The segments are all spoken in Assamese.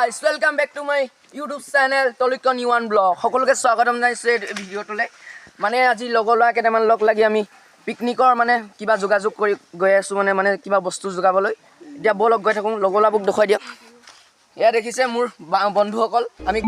guys, welcome back to my YouTube channel Tolikon Yuan Blog. সকলোকে স্বাগতম জনাইছো এই ভিডিঅ'টোলে। মানে আজি লগৰ কেইটামান লগ লাগি আমি পিকনিকৰ মানে কিবা যোগাযোগ কৰি গৈ আছো মানে কিবা বস্তু যোগাবলৈ। এতিয়া বলক গৈ থাকোঁ লগৰলাবক দেখুৱাই দিয়ক। এয়া দেখিছে মোৰ বন্ধুসকল আমি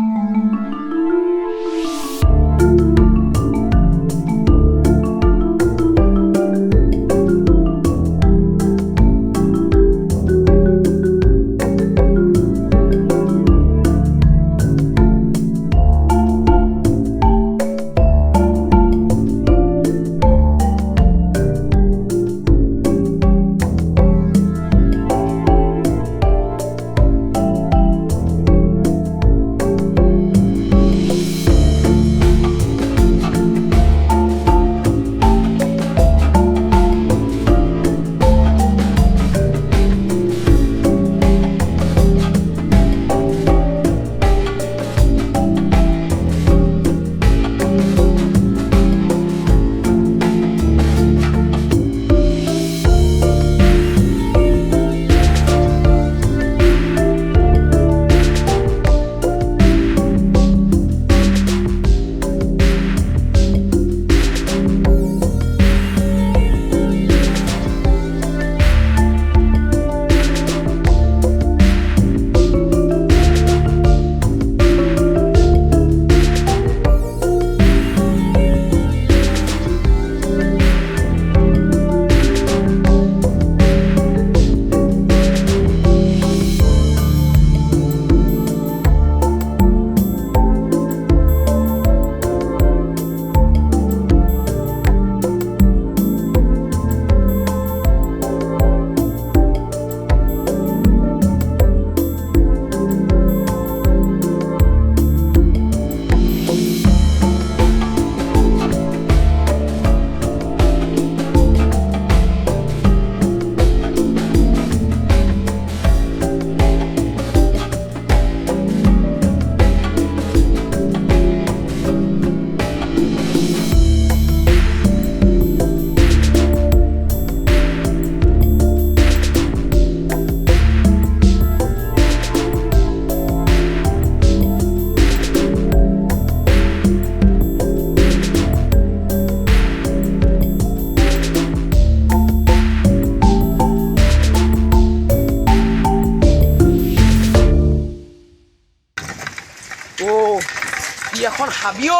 এখন হাবিঐ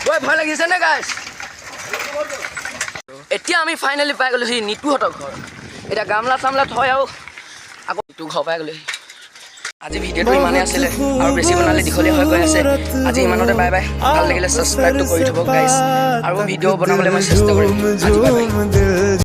গৈ ভয় লাগিছে নে গাইছ। এতিয়া আমি ফাইনেলি পাই গ'লো সেই নিতুহঁতৰ ঘৰ। এতিয়া গামলা চামলা থয় আৰু আকৌ নিতু ঘৰ পাই গ'লো। আজি ভিডিঅ'টো ইমানেই আছিলে আৰু বেছি বনালে দীঘলীয়া হৈ গৈ আছে। আজি ইমানতে বাই বাই। ভাল লাগিলে ছাবস্ক্ৰাইবটো কৰি থ'ব গাইছ আৰু ভিডিঅ' বনাবলৈ মই চেষ্টা কৰিম। আজি বাই বাই।